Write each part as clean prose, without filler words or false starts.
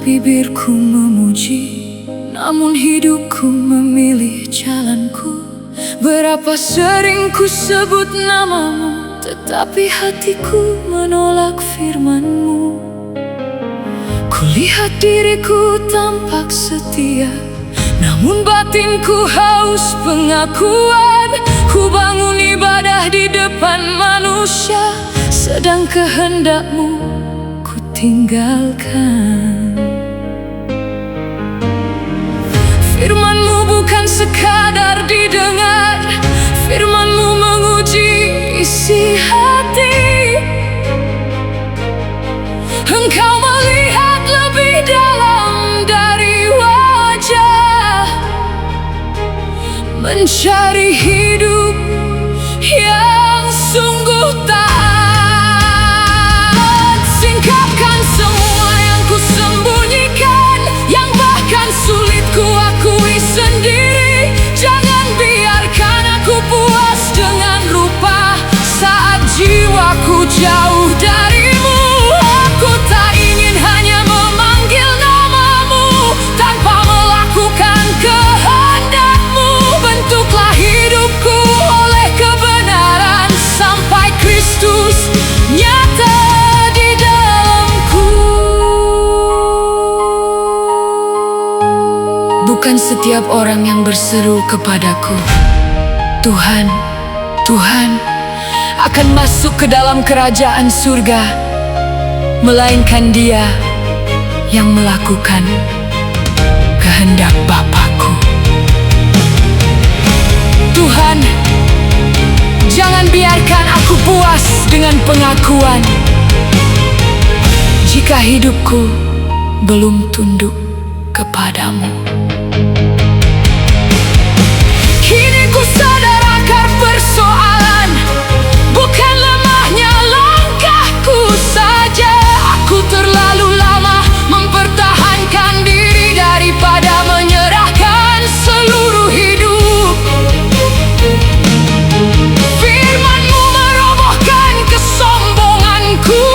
bibirku memuji, namun hidupku memilih jalanku. Berapa sering ku sebut namamu, tetapi hatiku menolak firman-Mu. Kulihat diriku tampak setia, namun batinku haus pengakuan. Ku bangun ibadah di depan manusia, sedang kehendak-Mu ku tinggalkan. Firman-Mu bukan sekadar didengar, firman-Mu menguji isi hati. Engkau melihat lebih dalam dari wajah, mencari hidup yang sungguh taat. Singkapkan semua yang ku sembunyikan, yang bahkan sulit ku akui sendiri. Jangan biarkan aku puas dengan rupa saat jiwaku jauh dari-Mu. Aku tak ingin hanya memanggil nama-Mu tanpa melakukan kehendak-Mu. Bentuklah hidupku oleh kebenaran sampai Kristus nyata di dalamku. Bukan setiap orang yang berseru kepadaku, "Tuhan, Tuhan," akan masuk ke dalam kerajaan surga, melainkan dia yang melakukan kehendak Bapa-Ku. Tuhan, jangan biarkan aku puas dengan pengakuan jika hidupku belum tunduk kepadamu. Kini ku sadar akar persoalan bukan lemahnya langkahku saja. Aku terlalu lama mempertahankan diri daripada menyerahkan seluruh hidup. Firman-Mu merobohkan kesombonganku,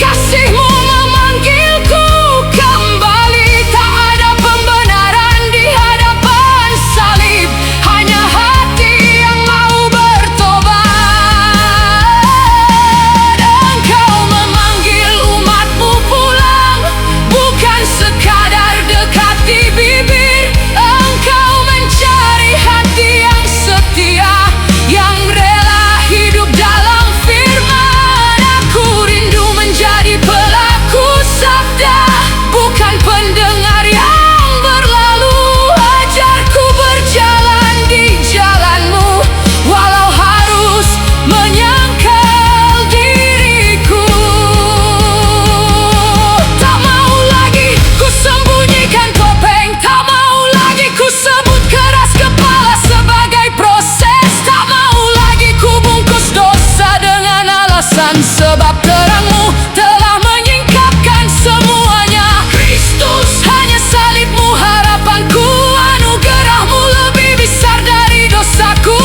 kasih-Mu memanggilku kembali. Tak ada pembenaran di hadapan salib, hanya hati yang mau bertobat. Engkau memanggil umat-Mu pulang, bukan sekadar dekat di bibir. Engkau mencari hati yang setia, yang rela hidup dalam firman. Aku rindu menjadi pelaku sabda, bukan pendengar yang berlalu. Ajarku berjalan di jalan-Mu, walau harus menyangkal diriku. Tak mau lagi ku sembunyikan topeng, tak mau lagi ku sebut keras kepala sebagai proses. Tak mau lagi ku bungkus dosa dengan alasan, sebab terang-Mu telah menyingkapkan semuanya. Kristus, hanya salib-Mu harapanku, anugerah-Mu lebih besar dari dosaku.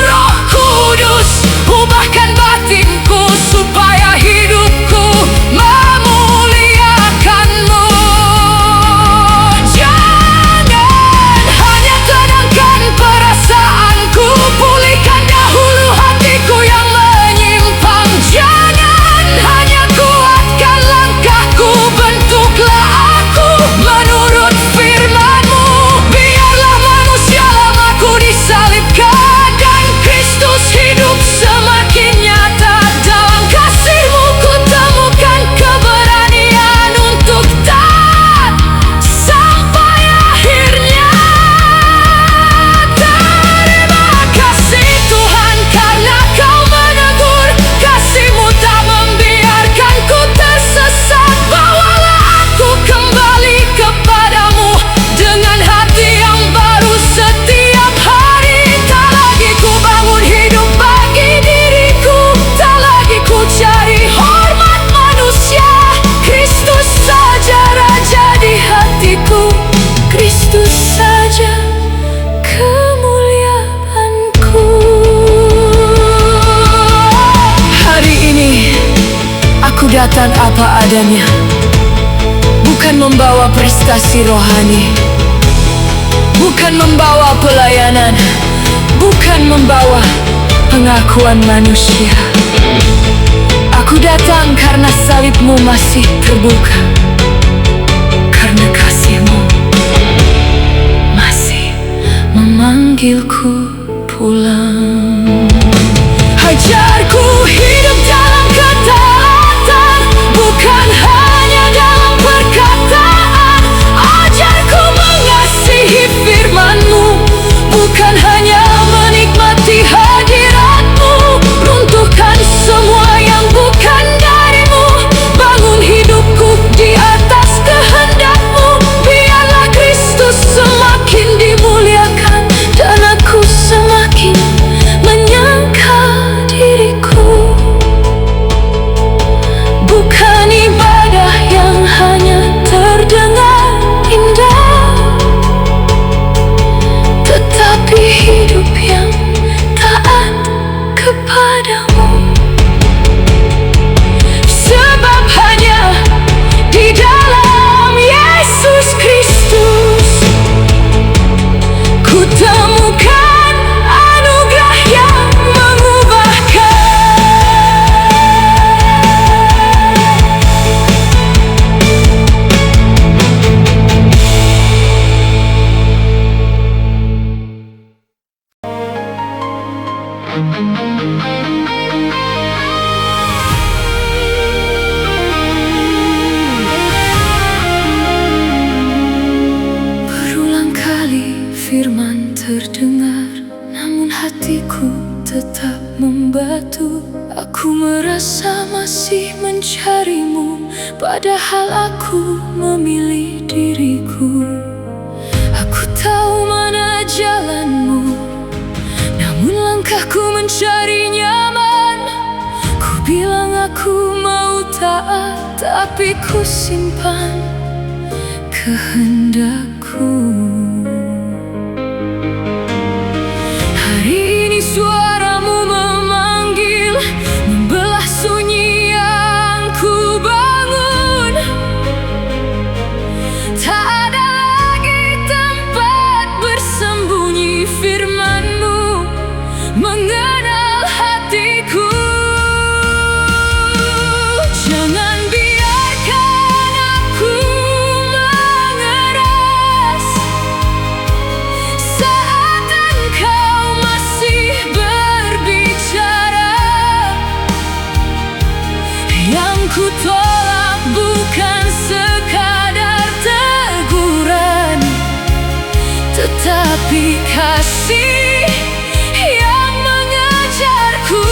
Roh Kudus, ubahkan batinku supaya hidupku memuliakan-Mu. Jangan hanya tenangkan perasaanku, pulihkan dahulu hatiku yang menyimpang. Jangan hanya kuatkan langkahku, bentuklah aku menurut firman-Mu. Biarlah manusia lamaku disalibkan dan Kristus hidup semakin nyata. Dalam kasih-Mu ku temukan keberanian untuk taat sampai akhirnya. Terima kasih Tuhan, karena Kau menegur. Kasih-Mu tak membiarkanku tersesat. Bawalah aku kembali kepadamu dengan hati yang baru setiap hari. Tak lagi ku bangun hidup bagi diriku, tak lagi ku cari hormat manusia. Kristus saja Raja di hatiku, Kristus saja kemuliaanku. Hari ini aku datang apa adanya, bukan membawa prestasi rohani, bukan membawa pelayanan, bukan membawa pengakuan manusia. Aku datang karena salibmu masih terbuka, karena kasihmu masih memanggilku pulang. Ajarku hidup dalam ketaatan, bukan hanya dalam perkataan. Ajarku mengasihi firman-Mu, bukan hanya menikmati hadirat-Mu. Runtuhkan semua yang bukan dari-Mu, bangun hidupku di atas kehendak-Mu. Biarlah Kristus semakin dimuliakan dan aku semakin menyangkal diriku. Bukan ibadah yang hanya terdengar indah, tetapi hidup yang taat kepadamu. Sebab hanya di dalam Yesus Kristus ku temukan anugerah yang mengubahkan. Berulang kali firman terdengar, namun hatiku tetap membatu. Aku merasa masih mencari-Mu, padahal aku memilih diriku. Aku tahu mana jalan-Mu, namun langkahku mencari nyaman. Ku bilang aku mau taat, tapi ku simpan kehendakku. Hari ini suara-Mu memanggil, membelah sunyi yang ku bangun. Tak ada lagi tempat bersembunyi, firman-Mu mengenal hatiku. Jangan biarkan aku mengeras saat Engkau masih berbicara. Yang ku tolak bukan sekadar teguran, tetapi kasih yang mengejarku.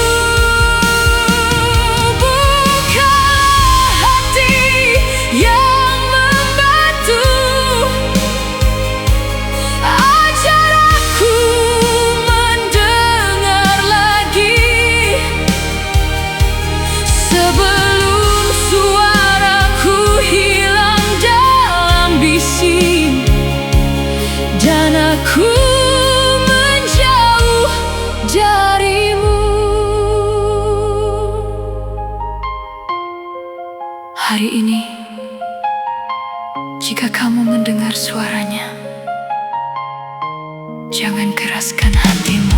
Buka hati yang membatu, ajar aku mendengar lagi, sebelum suaraku hilang dalam bising dan aku menjauh dari-Mu. Hari ini, jika kamu mendengar suaranya, jangan keraskan hatimu.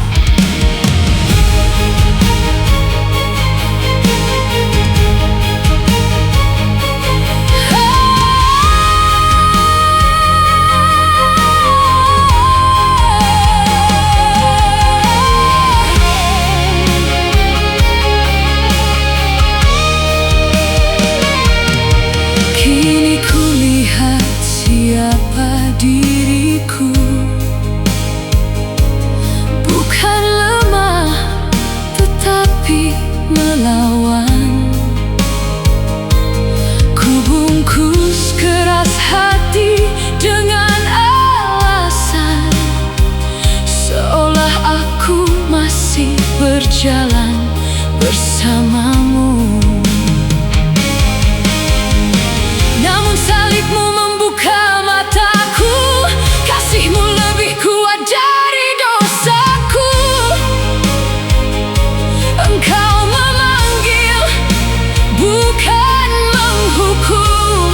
Kini ku lihat siapa diriku, bukan lemah tetapi melawan. Ku bungkus keras hati dengan alasan, seolah aku masih berjalan bersama-Mu. Namun salib-Mu membuka mataku, kasih-Mu lebih kuat dari dosaku. Engkau memanggil, bukan menghukum.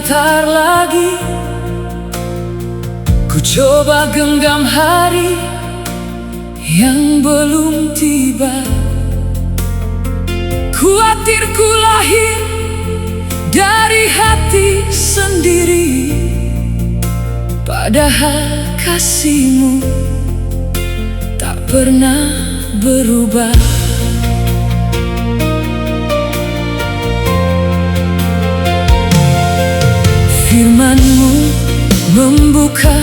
sebentar lagi ku coba genggam hari yang belum tiba. Khawatir ku lahir dari hati sendiri, padahal kasihmu tak pernah berubah. Firman-Mu membuka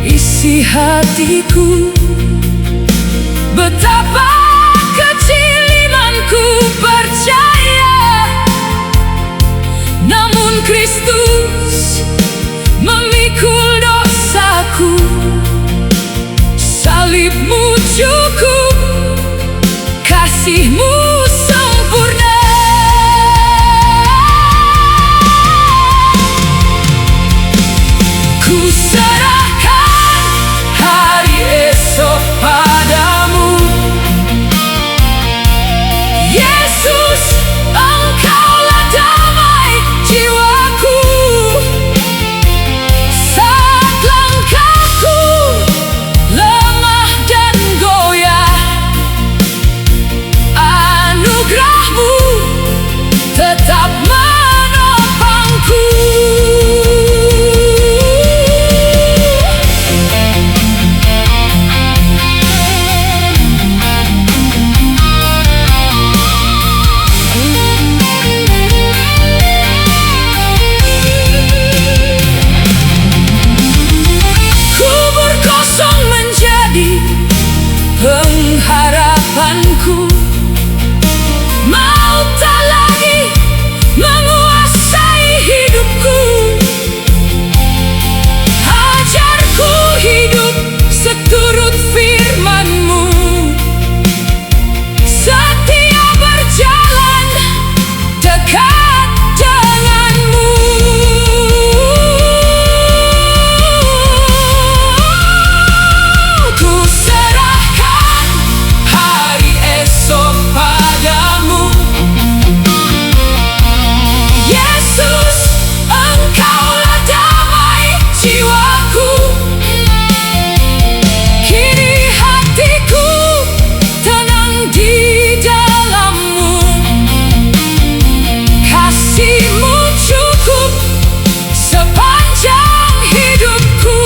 isi hatiku, betapa kecil imanku percaya, namun Kristus memikul dosaku. Salib-Mu cukup, kasih-Mu sempurna. Ku serahkan hari esok padamu, Yesus, Engkaulah damai jiwaku. Saat langkahku lemah dan goyah, anugerah-Mu tetap menopangku. Kubur kosong menjadi pengharapanku, maut tak lagi menguasai hidupku. Ajarku hidup seturut firman-Mu, setia berjalan dekat dengan-Mu. Ku serahkan hari esok padamu, Yesus, Engkaulah damai jiwaku. Kini hatiku tenang di dalam-Mu, kasih-Mu cukup sepanjang hidupku.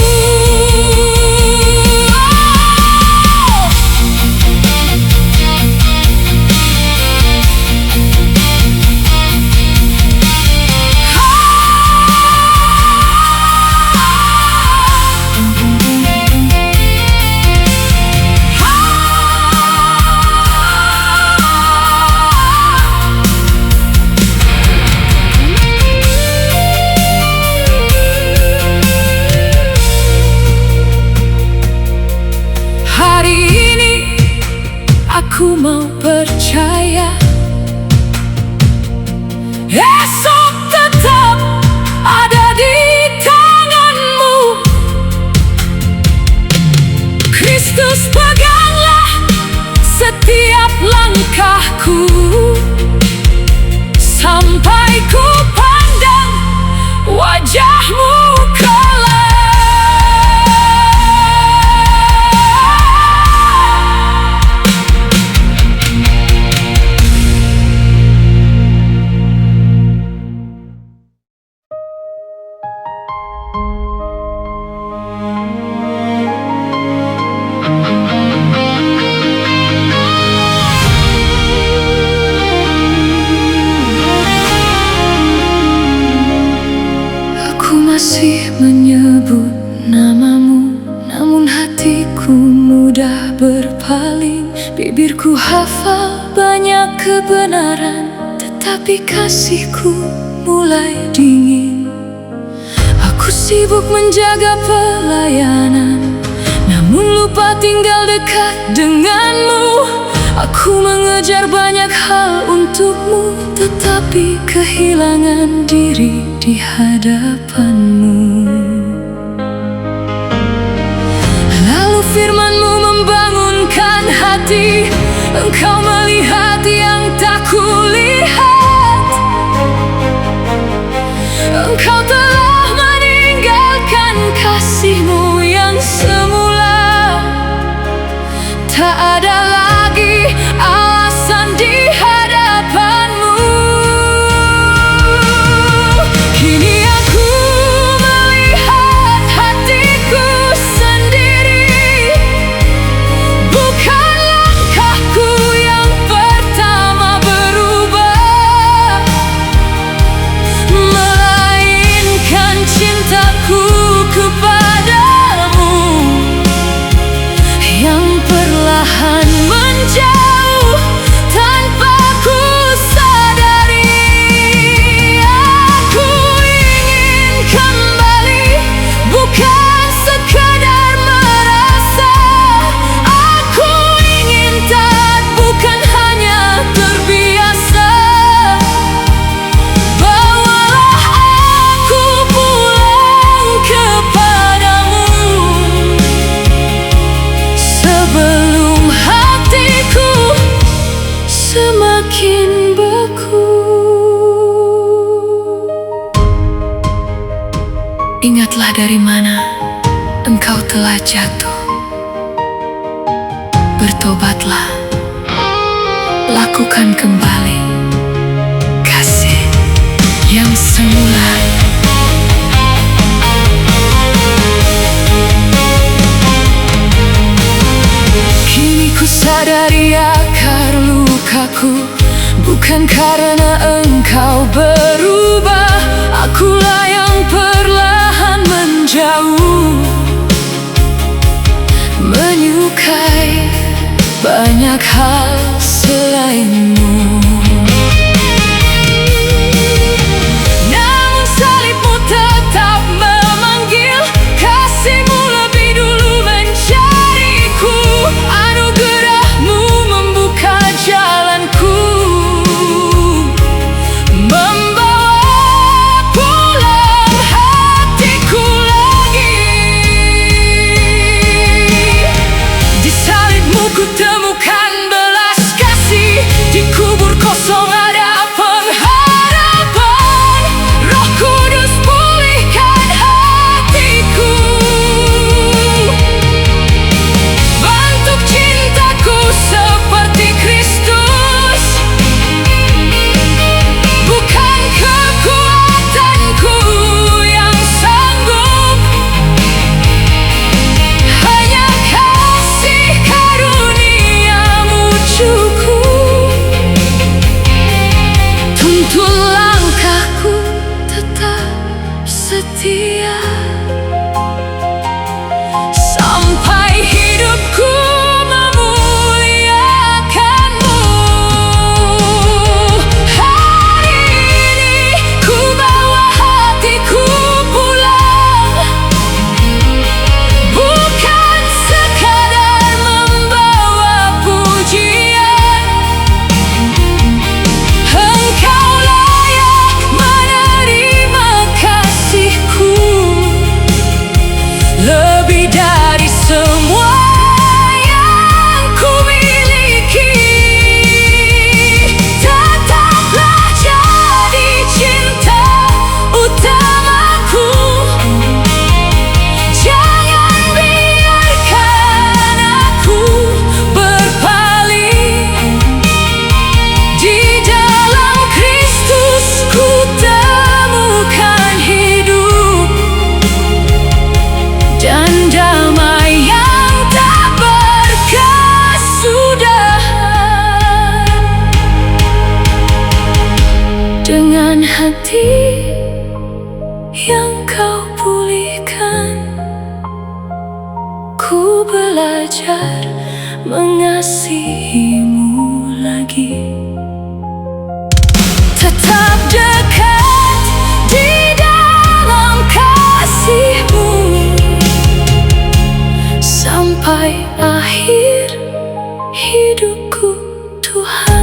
Hari ini aku mau percaya, esok tetap ada di tangan-Mu. Kristus, peganglah setiap langkahku, sampai ku pandang wajah-Mu kelak. Masih menyebut nama-Mu, namun hatiku mudah berpaling. Bibirku hafal banyak kebenaran, tetapi kasih-Ku mulai dingin. Aku sibuk menjaga pelayanan, namun lupa tinggal dekat dengan-Mu. Aku mengejar banyak hal untuk-Mu, tetapi kehilangan diri di hadapan-Mu. Lalu firman-Mu membangunkan hati, Engkau melihat yang tak kulihat. dari mana engkau telah jatuh. Bertobatlah, lakukan kembali kasih yang semula. Kini ku sadari akar lukaku bukan karena engkau berubah. Akulah yang perlahan menjauh, menyukai banyak hal selainmu. Namun salibmu tetap memanggil, kasihmu lebih dulu mencariku. Anugerahmu membuka jalanku, membawa pulang hatiku lagi. Di salibmu ku temukan belas kasih, di kubur kosong ada pengharapan. Roh Kudus pulihkan hatiku, bentuk cintaku seperti Kristus. Bukan kekuatanku yang sanggup, hanya kasih karuniamu cukup. Tuntun langkahku tetap setia, sampai hidupku memuliakanmu. Hari ini ku bawa hatiku pulang, bukan sekadar membawa pujian. Engkau layak menerima kasihku, lebih dari semua yang ku miliki. Tetaplah jadi cinta utamaku, jangan biarkan aku berpaling. Di dalam Kristus ku temukan hidup dan damai yang tak berkesudahan. Dengan hati yang kau pulihkan, ku belajar mengasihimu lagi. Tetap dekat di dalam kasihmu, sampai akhir hidupku, Tuhan.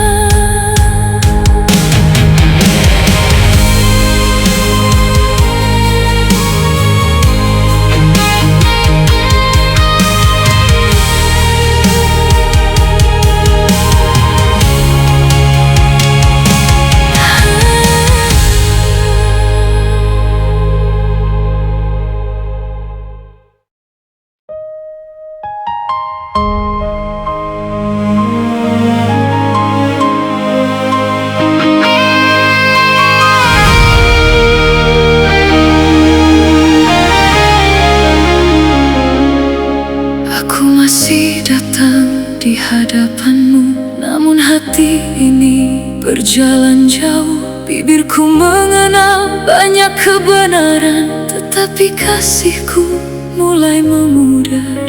Aku masih datang di hadapanmu, namun hati ini berjalan jauh. Bibirku mengenal banyak kebenaran, tetapi kasihku mulai memudar.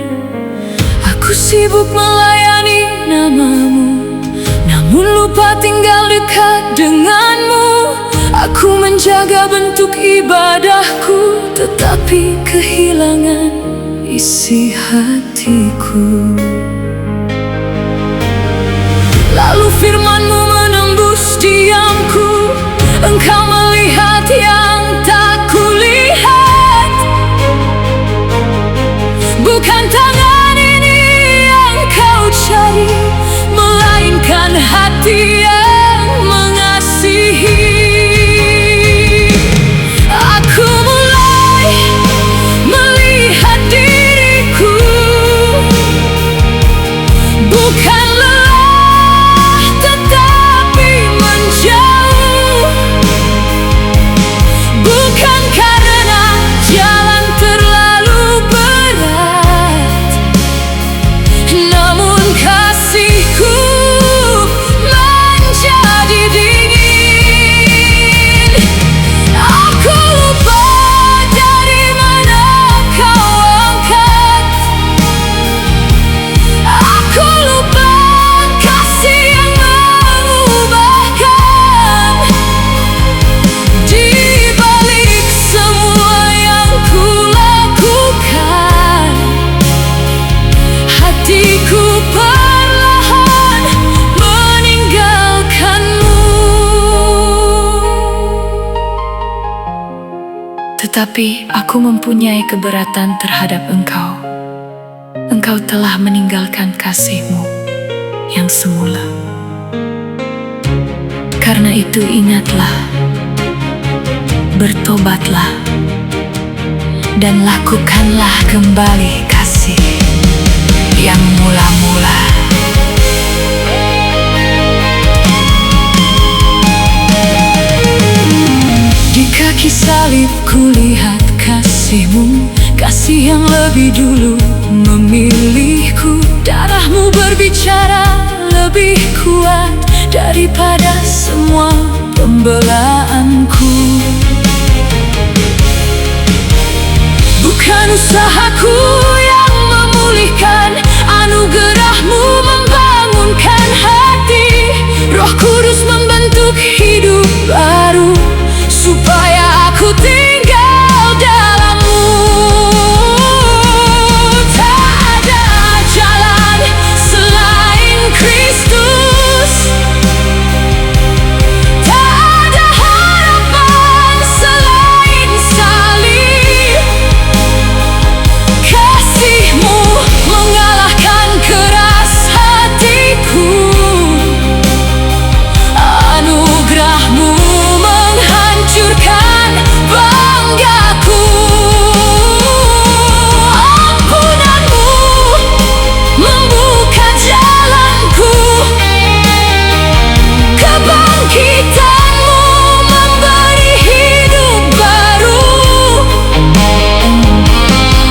Aku sibuk melayani namamu, namun lupa tinggal dekat denganmu. Aku menjaga bentuk ibadahku, tetapi kehilangan isi hatiku. Lalu firman-Mu menembus diamku, Engkau melihat yang tak kulihat. Bukan tangan ini yang Kau cari, melainkan hati yang mengasihi. Aku mulai Tetapi aku mempunyai keberatan terhadap engkau. Engkau telah meninggalkan kasih-Mu yang semula. Karena itu ingatlah, bertobatlah, dan lakukanlah kembali kasih yang mula-mula. Di kaki salib kulihat kasih-Mu, kasih yang lebih dulu memilihku. Darah-Mu berbicara lebih kuat daripada semua pembelaanku. Bukan usahaku yang memulihkan, anugerah-Mu membangunkan hati. Roh Kudus membentuk hidup baru, supaya aku tinggal dalam-Mu. Tak ada jalan selain Kristus, tak ada harapan selain salib. Kasih-Mu mengalahkan keras hatiku, anugerah-Mu menghancurkan banggaku. Ampunan-Mu membuka jalanku, kebangkitan-Mu memberi hidup baru.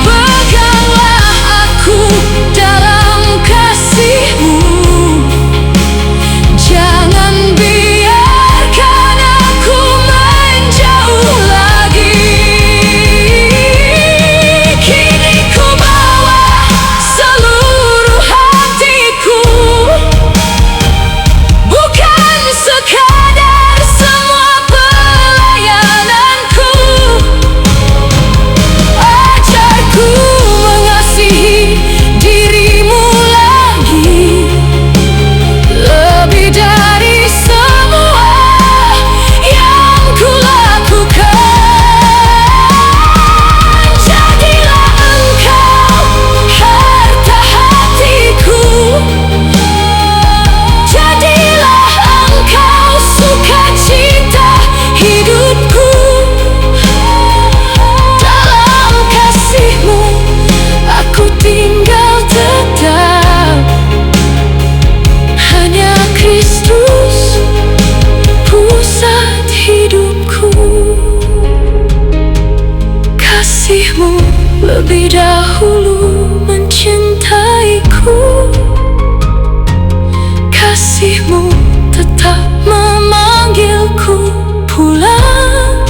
Peganglah aku dalam kasih-Mu, jangan biarkan aku menjauh lagi. Kini ku bawa seluruh hatiku, bukan sekadar semua pelayananku. Ajarku mengasihi diri-Mu lagi, lebih dari semua yang ku lakukan. Jadilah Engkau harta hatiku, jadilah Engkau sukacita hidupku. Dalam kasih-Mu aku tinggal tetap, hanya Kristus pusat hidupku. Kasih-Mu lebih dahulu mencintaiku, kasih-Mu tetap memanggilku pulang.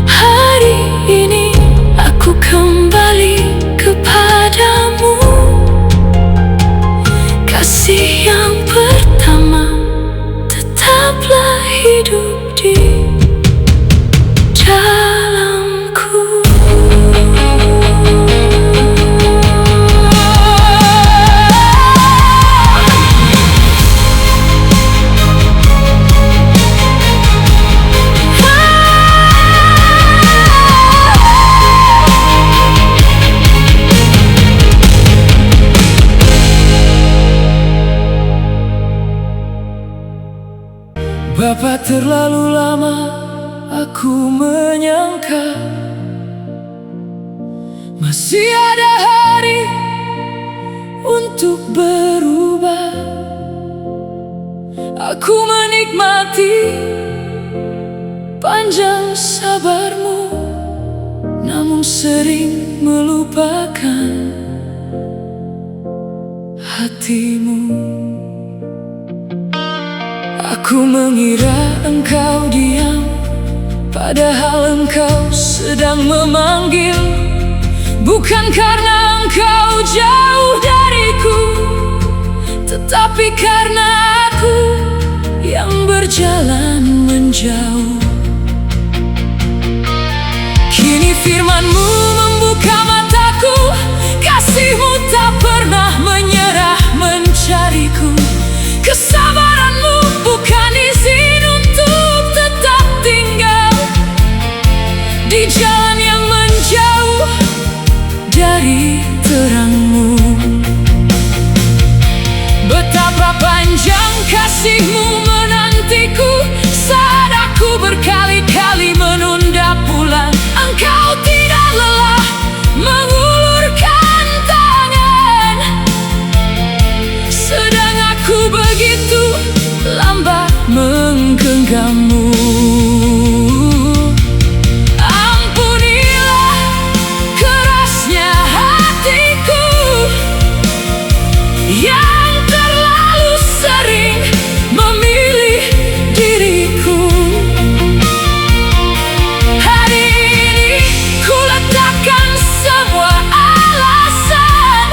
Hari ini aku kembali kepadamu, kasih yang pertama tetaplah hidup di dalamku. Bapa, terlalu lama aku menyangka masih ada hari untuk berubah. Aku menikmati panjang sabar-Mu, namun sering melupakan hati-Mu. Aku mengira Engkau diam, padahal Engkau sedang memanggil. Bukan karena Engkau jauh dariku, tetapi karena aku yang berjalan menjauh. Kini firman-Mu membuka mataku, kasih-Mu tak pernah menyerah mencariku. Kesabaran-Mu bukan izin untuk tetap tinggal di kasih-Mu menantiku saat aku berkali-kali menunda pulang. Engkau tidak lelah mengulurkan tangan, sedang aku begitu lambat menggenggammu. Ampunilah kerasnya hatiku yang terlalu sering memilih diriku. Hari ini ku letakkan semua alasan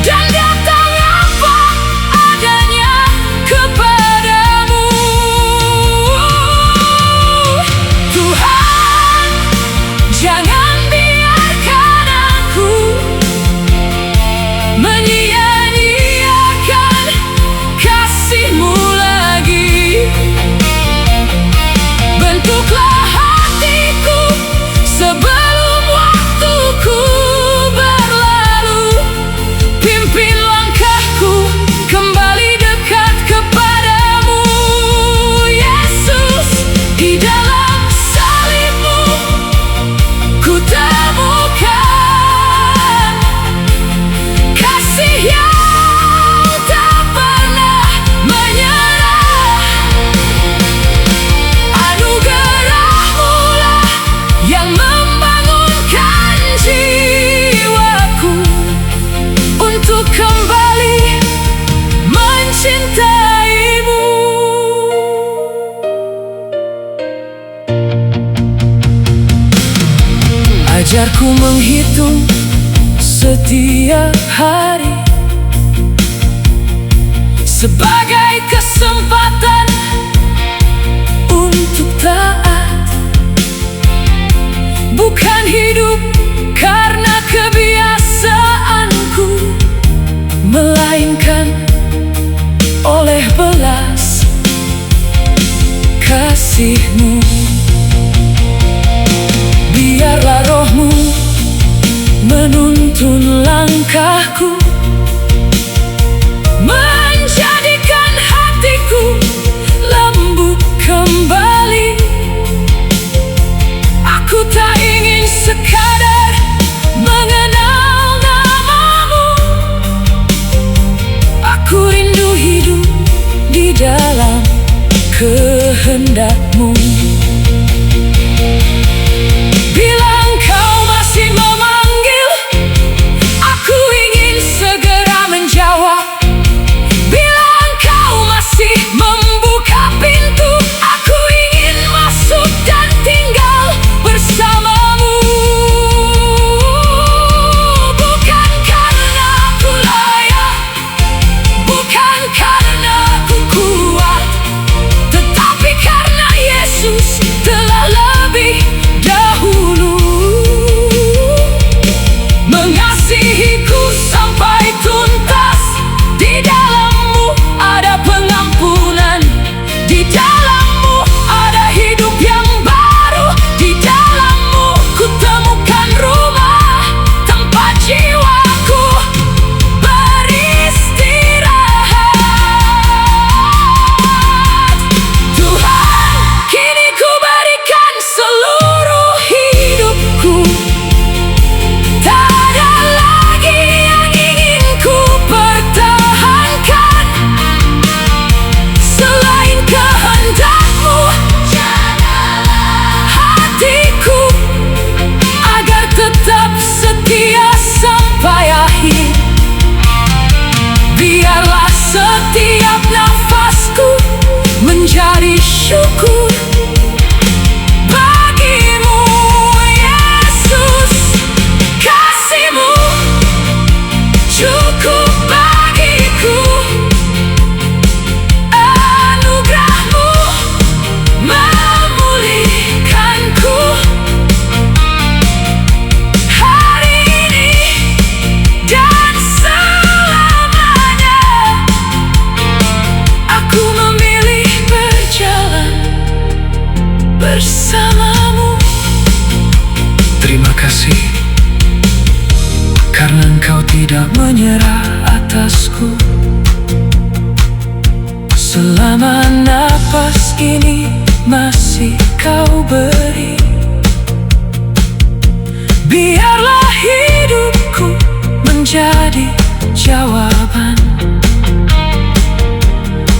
dan datang apa adanya kepadamu. Tuhan, jangan biarkan aku menyia-nyiakan kasih-Mu lagi. Bentuklah hatiku sebelum waktuku berlalu. Pimpin langkahku kembali dekat kepadamu. Yesus, di dalam salib-Mu ku temukan kasih yang tak pernah menyerah. Anugerah-Mu lah yang membangunkan jiwaku untuk kembali mencintaimu. Ajarku menghitung setiap hari sebagai kesempatan untuk taat, bukan hidup karena kebiasaanku, melainkan oleh belas kasih-Mu. Biarlah Roh-Mu menuntun langkahku, menjadikan hatiku lembut kembali. Aku tak ingin sekadar mengenal nama-Mu, aku rindu hidup di dalam kehendak-Mu. Bila Engkau masih memanggil, aku ingin segera menjawab. Bila Engkau masih membuka pintu, aku ingin masuk dan tinggal bersama-Mu. Bukan karena aku layak, bukan karena aku kuat, tetapi karena Yesus telah lebih dahulu mengasihiku sampai tuntas. Di dalam-Mu ada pengampunan, di dalam-Mu ada hidup yang baru, di dalam-Mu ku temukan rumah tempat jiwaku beristirahat. Tuhan, kini ku berikan seluruh hidupku. Tak ada lagi yang ingin ku pertahankan selain kehendak-Mu. Jagalah hatiku agar tetap setia sampai akhir. Biarlah setiap nafasku menjadi syukur bagi-Mu. Yesus, kasih-Mu cukup bagiku. Anugerah-Mu memulihkanku. Hari ini dan selamanya aku memilih berjalan bersama-Mu. Terima kasih karena Engkau tidak menyerah atasku. ini masih kau beri. Biarlah hidupku menjadi jawaban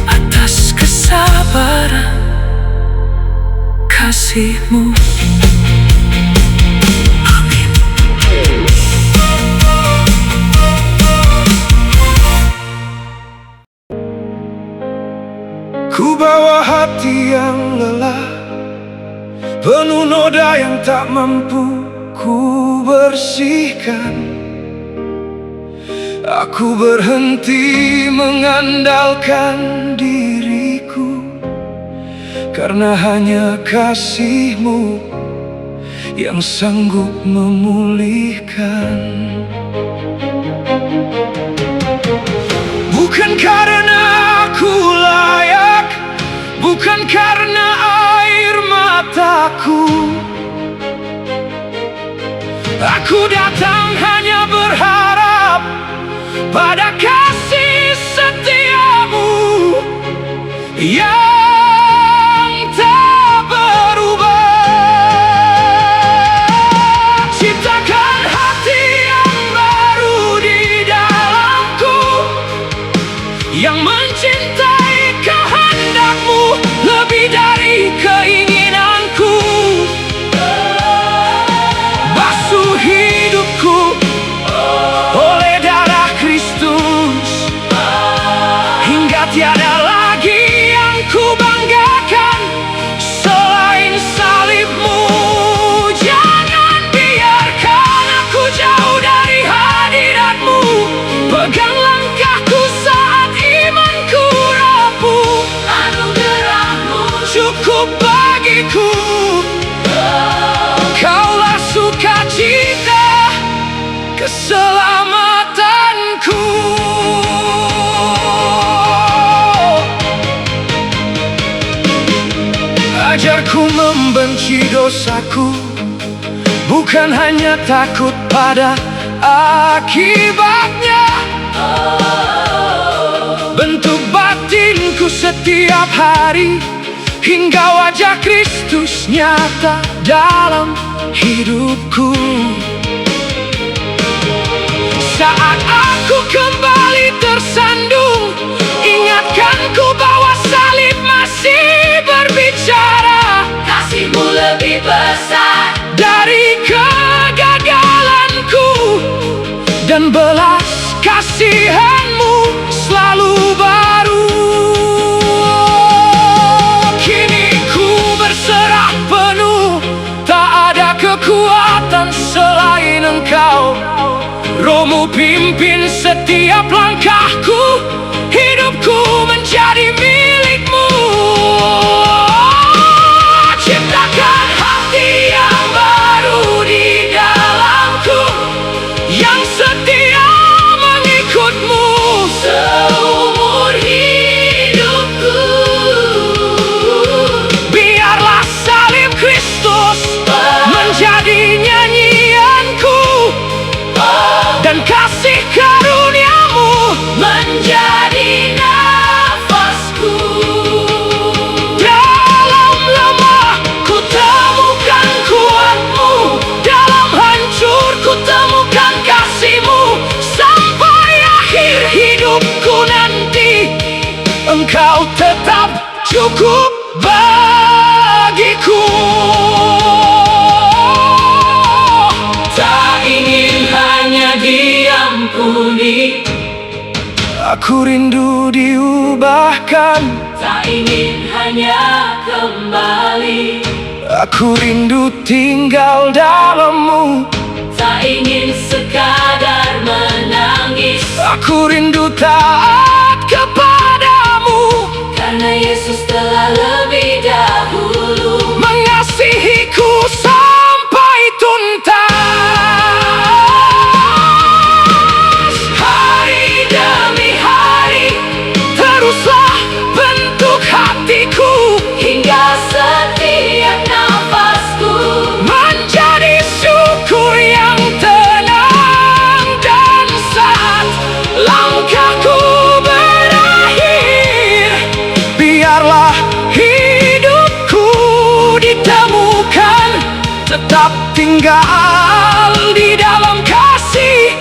atas kesabaran kasih-Mu. Amin. Ku bawa hati yang lelah, penuh noda yang tak mampu ku bersihkan. Aku berhenti mengandalkan diriku, karena hanya kasih-Mu yang sanggup memulihkan. Bukan karena aku layak, bukan karena air mataku, aku datang hanya berharap pada kasih setia-Mu yang tak berubah. Ciptakan hati yang baru di dalamku, yang mencintai kehendak-Mu lebih dari keinginanku. Basuh hidupku oleh darah Kristus, hingga tiada lagi yang ku banggakan selain salib-Mu. Jangan biarkan aku jauh dari hadirat-Mu. Pegang langkahku saat imanku rapuh. Anugerah-Mu cukup bagiku. Kaulah sukacita keselamatanku. Ajarku membenci dosaku, bukan hanya takut pada akibatnya. Bentuk batinku setiap hari, hingga wajah Kristus nyata dalam hidupku. Saat aku kembali tersandung, ingatkanku bahwa salib masih berbicara. Kasih-Mu lebih besar dari kegagalanku, dan belas kasihan-Mu selalu baru. Kini ku berserah penuh, tak ada kekuatan selain Engkau. Roh-Mu pimpin setiap langkahku, hidupku menjadi milik-Mu. Ciptakan hati yang baru di dalamku, yang setia mengikut-Mu seumur hidupku. Biarlah salib Kristus menjadi nyanyianku, dan kasih karunia-Mu menjadi nafasku. Dalam lemah ku temukan kuat-Mu, dalam hancur ku temukan kasih-Mu. Sampai akhir hidupku nanti, Engkau tetap cukup bagiku. Tak ingin hanya diampuni, aku rindu diubahkan. Tak ingin hanya kembali, aku rindu tinggal dalam-Mu. Tak ingin sekadar menangis, aku rindu taat kepada-Mu. Karena Yesus telah lebih dahulu mengasihiku sampai tuntas. Hari demi hari teruslah bentuk hatiku, hingga setiap nafasku menjadi syukur yang tenang. Dan saat langkahku tetap tinggal di dalam kasih.